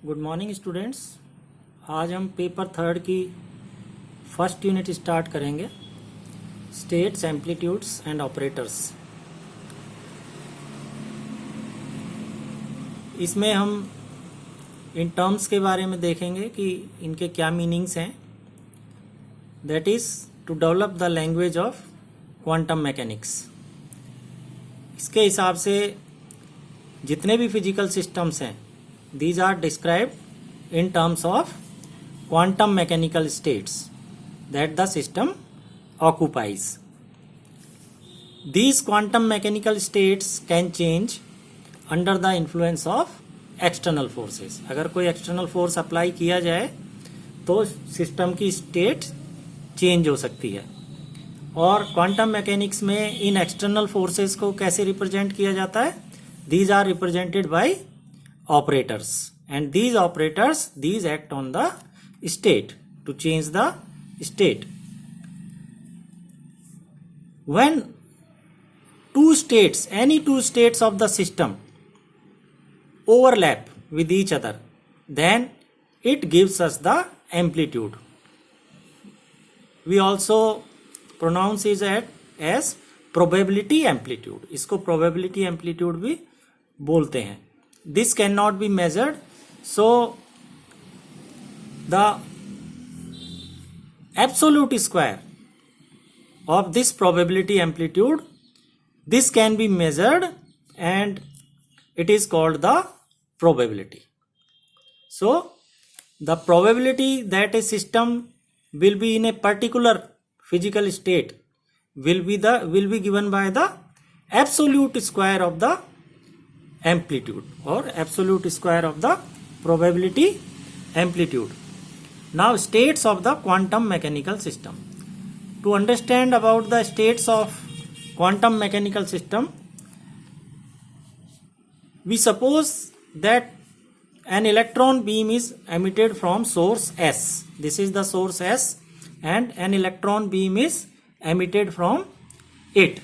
Good morning students. आज हम paper third की फर्स्ट यूनिट स्टार्ट करेंगे, स्टेट्स, एम्पलीट्यूड्स एंड ऑपरेटर्स। इसमें हम इन टर्म्स के बारे में देखेंगे कि इनके क्या मीनिंग्स हैं। That is to develop the language of quantum mechanics. इसके हिसाब से जितने भी फिजिकल सिस्टम्स हैं, these are described in terms of quantum mechanical states that the system occupies. These quantum mechanical states can change under the influence of external forces. अगर कोई external force apply किया जाए तो सिस्टम की state change हो सकती है। और क्वांटम मैकेनिक्स में इन एक्सटर्नल फोर्सेस को कैसे रिप्रेजेंट किया जाता है? These are represented by operators, and these operators act on the state to change the state. When any two states of the system overlap with each other, then it gives us the amplitude. We also pronounce it as probability amplitude. इसको probability amplitude भी बोलते हैं। This cannot be measured, so the absolute square of this probability amplitude, this can be measured and it is called the probability. So the probability that a system will be in a particular physical state will be given by the absolute square of the amplitude or absolute square of the probability amplitude. Now, states of the quantum mechanical system. To understand about the states of quantum mechanical system, we suppose that an electron beam is emitted from source S. This is the source S, and an electron beam is emitted from it.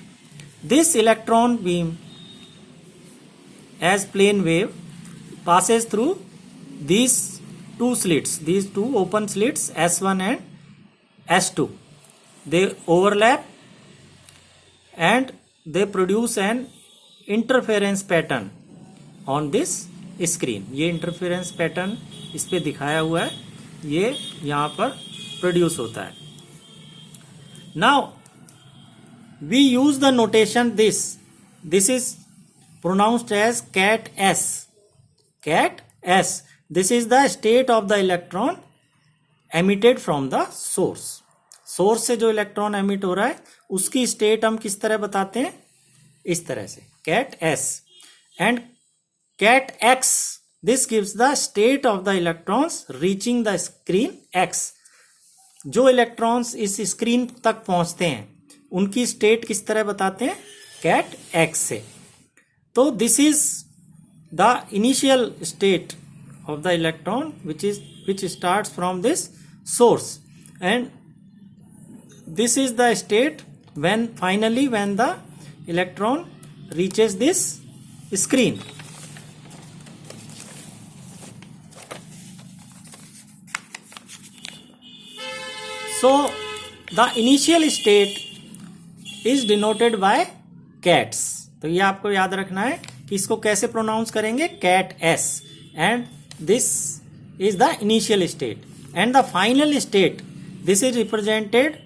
This electron beam as plane wave passes through these two open slits S1 and S2. They overlap and they produce an interference pattern on this screen. ये interference pattern इस पे दिखाया हुआ है, ये यहाँ पर produce होता है। Now we use the notation this is pronounced as cat S. Cat S. This is the state of the electron emitted from the source. Source से जो इलेक्ट्रॉन एमिट हो रहा है उसकी स्टेट हम किस तरह बताते हैं? इस तरह से, cat S. And cat X, this gives the state of the electrons reaching the screen X. जो इलेक्ट्रॉन्स इस स्क्रीन तक पहुंचते हैं उनकी स्टेट किस तरह बताते हैं? cat X से। तो this is the initial state of the electron which starts from this source, and this is the state when the electron reaches this screen. So the initial state is denoted by cats. तो ये आपको याद रखना है कि इसको कैसे pronounce करेंगे? cat S. And this is the initial state. And the final state, this is represented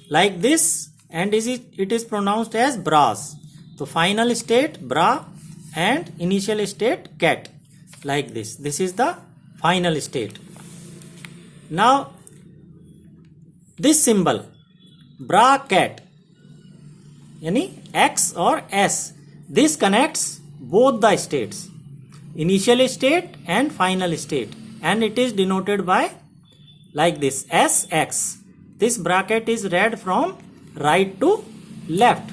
like this, and it is pronounced as bras. So final state bra and initial state cat, like this. This is the final state. Now this symbol bra cat यानी X और S, this connects both the states, initial state and final state, and it is denoted by like this SX. This bracket is read from right to left,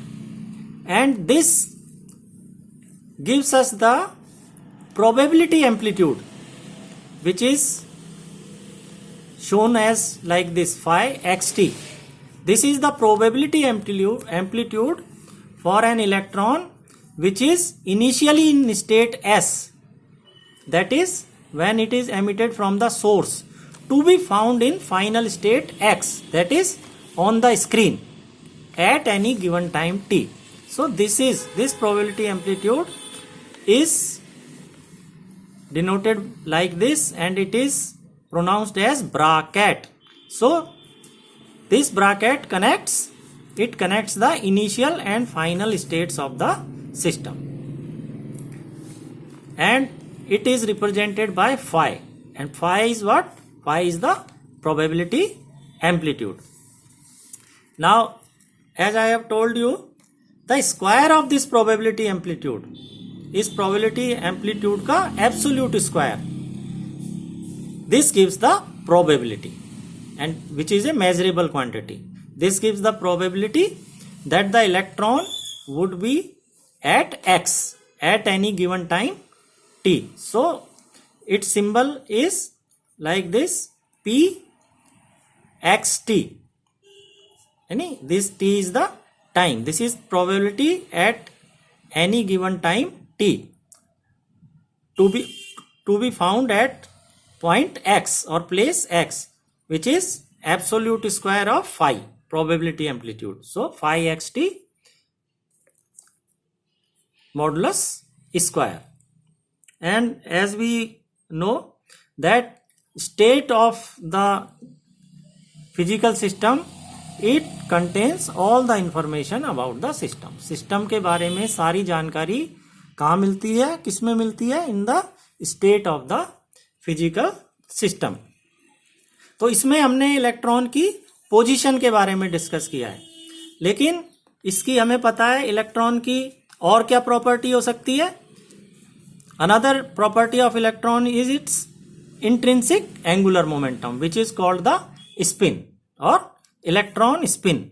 and this gives us the probability amplitude, which is shown as like this phi xt. This is the probability amplitude for an electron which is initially in state S, that is when it is emitted from the source to be found in final state x, that is on the screen at any given time t. So this probability amplitude is denoted like this, and it is pronounced as bracket. So this bracket connects the initial and final states of the system, and it is represented by phi, and phi is what? Phi is the probability amplitude. Now, as I have told you, the square of this probability amplitude is probability amplitude का absolute square. This gives the probability, and which is a measurable quantity. This gives the probability that the electron would be at x at any given time t. So its symbol is like this, p xt. This t is the time. This is probability at any given time t to be found at point x or place x, which is absolute square of phi, probability amplitude. So phi xt modulus square. And as we know that state of the physical system, it contains all the information about the system. System के बारे में सारी जानकारी कहाँ मिलती है, किस में मिलती है? In the state of the physical system. तो इसमें हमने इलेक्ट्रॉन की पोजीशन के बारे में डिस्कस किया है, लेकिन इसकी हमें पता है इलेक्ट्रॉन की और क्या प्रॉपर्टी हो सकती है. Another property of electron is it's intrinsic angular momentum, which is called the spin और इलेक्ट्रॉन स्पिन.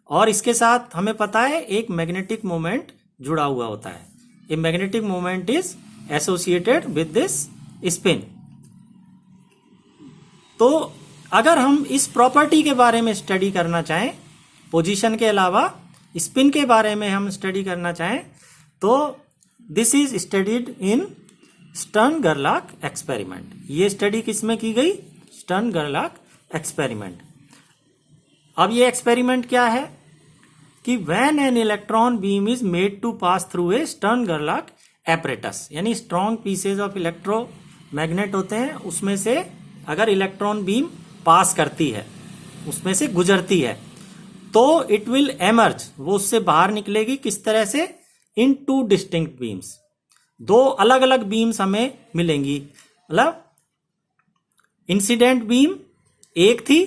और इसके साथ हमें पता है एक मैग्नेटिक मोमेंट जुड़ा हुआ होता है. A magnetic moment is associated with this spin. तो अगर हम इस प्रॉपर्टी के बारे में स्टडी करना चाहें, पोजीशन के अलावा स्पिन के बारे में हम स्टडी करना चाहें, तो this is studied in Stern गरलाक एक्सपेरिमेंट. ये स्टडी किसमें की गई? स्टर्न गरलाक एक्सपेरिमेंट. अब ये एक्सपेरिमेंट क्या है कि when an electron beam is made to pass through a Stern गरलाक एपरेटस, यानी स्ट्रॉन्ग पीसेज ऑफ इलेक्ट्रोमैग्नेट होते हैं, उसमें से अगर इलेक्ट्रॉन बीम पास करती है, उसमें से गुजरती है, तो इट विल एमर्ज, वो उससे बाहर निकलेगी. किस तरह से? इन टू डिस्टिंक्ट बीम्स. दो अलग अलग बीम्स हमें मिलेंगी. मतलब इंसिडेंट बीम एक थी,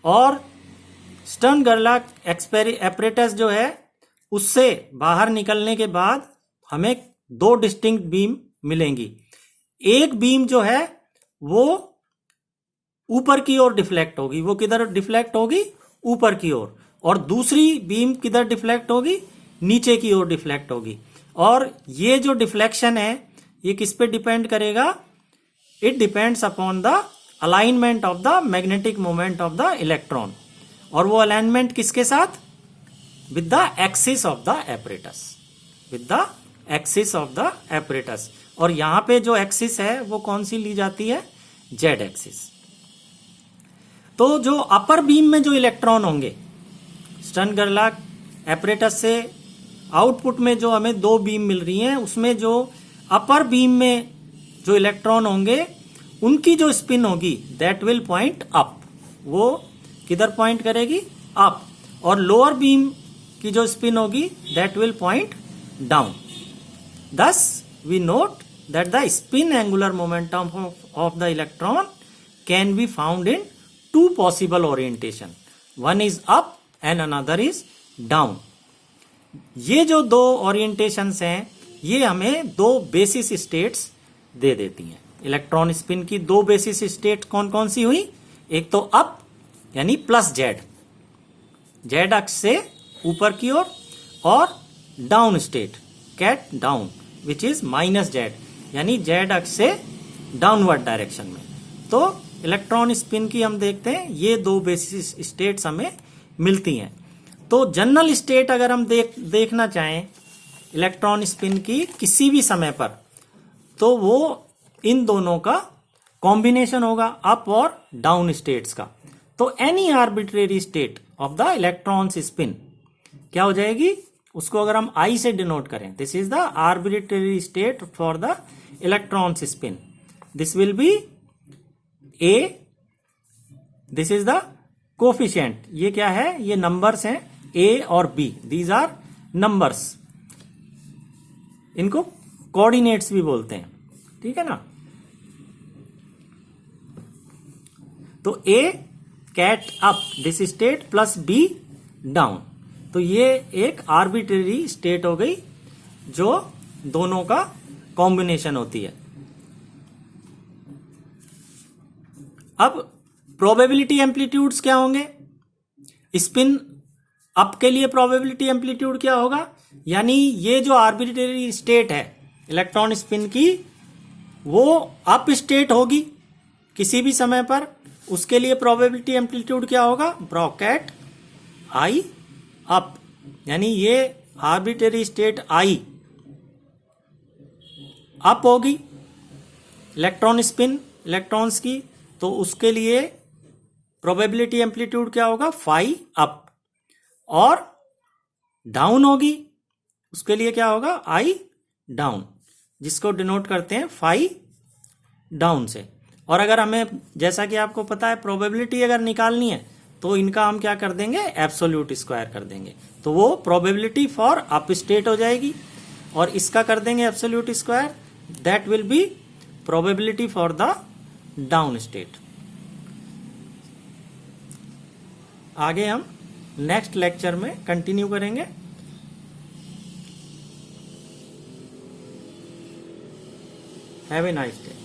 और स्टर्न गरलाक एपरेटस जो है, उससे बाहर निकलने के बाद हमें दो डिस्टिंक्ट बीम मिलेंगी. एक बीम जो है वो ऊपर की ओर डिफ्लेक्ट होगी. वो किधर डिफ्लेक्ट होगी? ऊपर की ओर. और दूसरी बीम किधर डिफ्लेक्ट होगी? नीचे की ओर डिफ्लेक्ट होगी. और ये जो डिफ्लेक्शन है, ये किस पे डिपेंड करेगा? It depends upon the alignment of the magnetic moment of the electron. और वो अलाइनमेंट किसके साथ? With the axis of the apparatus. With the axis of the apparatus. और यहां पे जो एक्सिस है वो कौन सी ली जाती है? Z axis. तो जो अपर बीम में जो इलेक्ट्रॉन होंगे, स्टर्न गरलाक एपरेटस से आउटपुट में जो हमें दो बीम मिल रही हैं, उसमें जो अपर बीम में जो इलेक्ट्रॉन होंगे, उनकी जो स्पिन होगी दैट विल पॉइंट अप. वो किधर पॉइंट करेगी? अप. और लोअर बीम की जो स्पिन होगी that will point down. thus we note that the spin angular momentum of the electron can be found in two possible orientation. One is up and another is down. ये जो दो orientations हैं ये हमें दो basis states दे देती हैं. Electron spin की दो बेसिस स्टेट कौन कौन सी हुई? एक तो अप यानी प्लस जेड, जेड अक्ष से ऊपर की ओर, और down state ket down which is minus Z यानी जेड अक्ष से डाउनवर्ड डायरेक्शन में. तो इलेक्ट्रॉन स्पिन की हम देखते हैं ये दो बेसिस स्टेट्स हमें मिलती हैं. तो जनरल स्टेट अगर हम देखना चाहें इलेक्ट्रॉन स्पिन की किसी भी समय पर, तो वो इन दोनों का कॉम्बिनेशन होगा, अप और डाउन स्टेट्स का। तो any arbitrary state of the electrons spin क्या हो जाएगी, उसको अगर हम आई से डिनोट करें, this is the arbitrary state for the electrons spin, this will be A, this is the coefficient, ये क्या है, ये नंबर्स हैं ए और बी, दीज आर नंबर्स, इनको कोऑर्डिनेट्स भी बोलते हैं, ठीक है ना। तो A ket up this state plus B down, तो ये एक आर्बिट्रेरी स्टेट हो गई जो दोनों का कॉम्बिनेशन होती है। अब प्रोबेबिलिटी एम्पलीट्यूड्स क्या होंगे, स्पिन अप के लिए प्रोबेबिलिटी एम्पलीट्यूड क्या होगा, यानी ये जो आर्बिट्रेरी स्टेट है इलेक्ट्रॉन स्पिन की, वो अप स्टेट होगी किसी भी समय पर, उसके लिए प्रोबेबिलिटी एम्पलीट्यूड क्या होगा, ब्रैकेट आई अप, यानी ये आर्बिट्रेरी स्टेट आई अप होगी इलेक्ट्रॉन स्पिन इलेक्ट्रॉन्स की, तो उसके लिए प्रोबेबिलिटी एम्पलीट्यूड क्या होगा, फाई अप, और डाउन होगी उसके लिए क्या होगा, आई डाउन, जिसको डिनोट करते हैं फाई डाउन से। और अगर हमें, जैसा कि आपको पता है, प्रोबेबिलिटी अगर निकालनी है तो इनका हम क्या कर देंगे, एब्सोल्यूट स्क्वायर कर देंगे, तो वो प्रोबेबिलिटी फॉर अप स्टेट हो जाएगी, और इसका कर देंगे absolute square, that will be probability for the down state. आगे हम नेक्स्ट लेक्चर में कंटिन्यू करेंगे। Have a nice day.